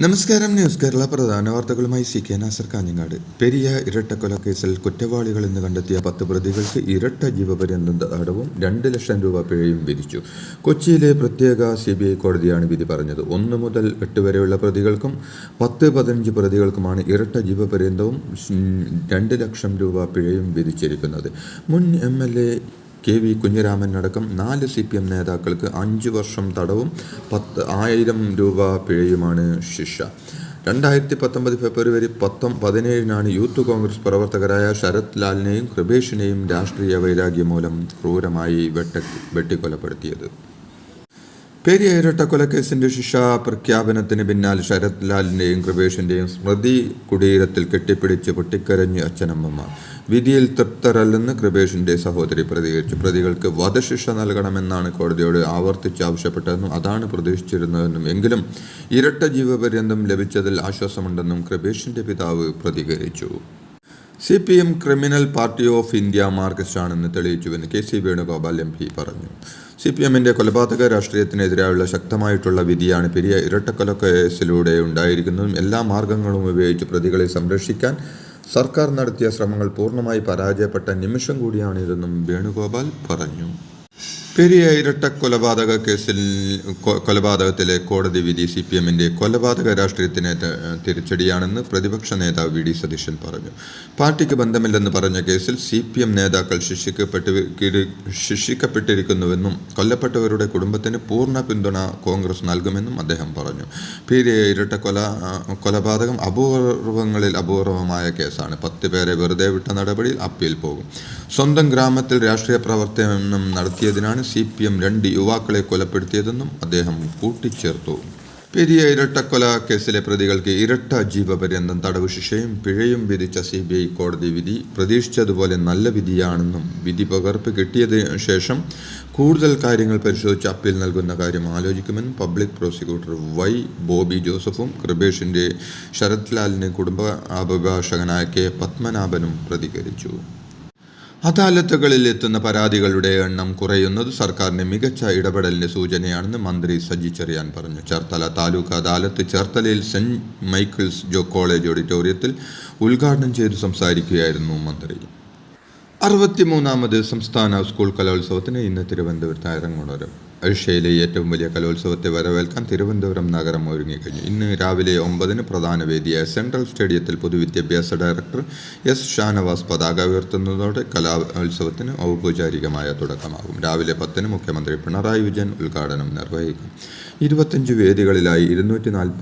നമസ്കാരം. ന്യൂസ് കേരള പ്രധാന വാർത്തകളുമായി CK നാസർ കാഞ്ഞങ്ങാട്. പെരിയ ഇരട്ടക്കൊലക്കേസിൽ കുറ്റവാളികളെന്ന് കണ്ടെത്തിയ 10 പ്രതികൾക്ക് ഇരട്ട ജീവപര്യന്തം തടവും 2 ലക്ഷം രൂപ പിഴയും വിധിച്ചു. കൊച്ചിയിലെ പ്രത്യേക CBI കോടതിയാണ് വിധി പറഞ്ഞത്. 1 മുതൽ 8 വരെയുള്ള പ്രതികൾക്കും 10-15 പ്രതികൾക്കുമാണ് ഇരട്ട ജീവപര്യന്തവും 2 ലക്ഷം രൂപ പിഴയും വിധിച്ചിരിക്കുന്നത്. മുൻ MLA KV കുഞ്ഞിരാമൻ അടക്കം 4 CPM നേതാക്കൾക്ക് 5 വർഷം തടവും 10,000 രൂപ പിഴയുമാണ് ശിക്ഷ. 2019 ഫെബ്രുവരി 17-നാണ് യൂത്ത് കോൺഗ്രസ് പ്രവർത്തകരായ ശരത് ലാലിനെയും കൃപേഷിനെയും രാഷ്ട്രീയ വൈരാഗ്യം മൂലം ക്രൂരമായി വെട്ടിക്കൊലപ്പെടുത്തിയത്. പെരിയ ഇരട്ടക്കൊലക്കേസിന്റെ ശിക്ഷാ പ്രഖ്യാപനത്തിന് പിന്നാലെ ശരത് ലാലിന്റെയും കൃപേഷിന്റെയും സ്മൃതി കുടീരത്തിൽ കെട്ടിപ്പിടിച്ച് പൊട്ടിക്കരഞ്ഞ് അച്ഛനമ്മമാർ. വിധിയിൽ തൃപ്തരല്ലെന്ന് കൃപേഷിന്റെ സഹോദരി പ്രതികരിച്ചു. പ്രതികൾക്ക് വധശിക്ഷ നൽകണമെന്നാണ് കോടതിയോട് ആവർത്തിച്ച് ആവശ്യപ്പെട്ടതെന്നും അതാണ് പ്രതീക്ഷിച്ചിരുന്നതെന്നും എങ്കിലും ഇരട്ട ജീവപര്യന്തം ലഭിച്ചതിൽ ആശ്വാസമുണ്ടെന്നും കൃപേഷിന്റെ പിതാവ് പ്രതികരിച്ചു. CPM criminal party of India മാർക്സിസ്റ്റാണെന്ന് തെളിയിച്ചുവെന്ന് KC വേണുഗോപാൽ MP പറഞ്ഞു. CPMന്റെ കൊലപാതക രാഷ്ട്രീയത്തിനെതിരായുള്ള ശക്തമായിട്ടുള്ള വിധിയാണ് പെരിയ ഇരട്ടക്കൊലക്കേസിലൂടെ ഉണ്ടായിരിക്കുന്നതും എല്ലാ മാർഗങ്ങളും ഉപയോഗിച്ച് പ്രതികളെ സംരക്ഷിക്കാൻ സർക്കാർ നടത്തിയ ശ്രമങ്ങൾ പൂർണ്ണമായി പരാജയപ്പെട്ട നിമിഷം കൂടിയാണിതെന്നും വേണുഗോപാൽ പറഞ്ഞു. പെരിയ കൊലപാതകത്തിലെ കോടതി വിധി CPMന്റെ കൊലപാതക രാഷ്ട്രീയത്തിന് തിരിച്ചടിയാണെന്ന് പ്രതിപക്ഷ നേതാവ് VD സതീശൻ പറഞ്ഞു. പാർട്ടിക്ക് ബന്ധമില്ലെന്ന് പറഞ്ഞ കേസിൽ CPM നേതാക്കൾ ശിക്ഷിക്കപ്പെട്ടിരിക്കുന്നുവെന്നും കൊല്ലപ്പെട്ടവരുടെ കുടുംബത്തിന് പൂർണ്ണ പിന്തുണ കോൺഗ്രസ് നൽകുമെന്നും അദ്ദേഹം പറഞ്ഞു. പെരിയ കൊലപാതകം അപൂർവങ്ങളിൽ അപൂർവമായ കേസാണ്. 10 പേരെ വെറുതെ വിട്ട നടപടിയിൽ അപ്പീൽ പോകും. സ്വന്തം ഗ്രാമത്തിൽ രാഷ്ട്രീയ പ്രവർത്തനം നടത്തിയതിനാണ് CPM 2 യുവാക്കളെ കൊലപ്പെടുത്തിയതെന്നും അദ്ദേഹം കൂട്ടിച്ചേർത്തു. പെരിയ ഇരട്ടക്കൊല കേസിലെ പ്രതികൾക്ക് ഇരട്ട ജീവപര്യന്തം തടവ് ശിക്ഷയും പിഴയും വിധിച്ച CBI കോടതി വിധി പ്രതീക്ഷിച്ചതുപോലെ നല്ല വിധിയാണെന്നും വിധി പകർപ്പ് കിട്ടിയതിനു ശേഷം കൂടുതൽ കാര്യങ്ങൾ പരിശോധിച്ച് അപ്പീൽ നൽകുന്ന കാര്യം ആലോചിക്കുമെന്നും പബ്ലിക് പ്രോസിക്യൂട്ടർ Y ബോബി ജോസഫും കൃപേഷിന്റെ ശരത് ലാലിന് കുടുംബ അഭിഭാഷകനായ K പത്മനാഭനും പ്രതികരിച്ചു. അദാലത്തുകളിൽ എത്തുന്ന പരാതികളുടെ എണ്ണം കുറയുന്നത് സർക്കാരിന്റെ മികച്ച ഇടപെടലിന്റെ സൂചനയാണെന്ന് മന്ത്രി സജി ചെറിയാൻ പറഞ്ഞു. ചേർത്തല താലൂക്ക് അദാലത്ത് ചേർത്തലയിൽ സെന്റ് മൈക്കിൾസ് കോളേജ് ഓഡിറ്റോറിയത്തിൽ ഉദ്ഘാടനം ചെയ്തു സംസാരിക്കുകയായിരുന്നു മന്ത്രി. 63ാമത് സംസ്ഥാന സ്കൂൾ കലോത്സവത്തിന് ഇന്ന് തിരുവനന്തപുരത്ത് അരങ്ങേറും. ഏഷ്യയിലെ ഏറ്റവും വലിയ കലോത്സവത്തെ വരവേൽക്കാൻ തിരുവനന്തപുരം നഗരം ഒരുങ്ങിക്കഴിഞ്ഞു. ഇന്ന് രാവിലെ 9-ന് പ്രധാന വേദിയായ സെൻട്രൽ സ്റ്റേഡിയത്തിൽ പൊതുവിദ്യാഭ്യാസ ഡയറക്ടർ S ഷാനവാസ് പതാക ഉയർത്തുന്നതോടെ കലോത്സവത്തിന് ഔപചാരികമായ തുടക്കമാകും. രാവിലെ 10-ന് മുഖ്യമന്ത്രി പിണറായി വിജയൻ ഉദ്ഘാടനം നിർവഹിക്കും. 25 വേദികളിലായി 240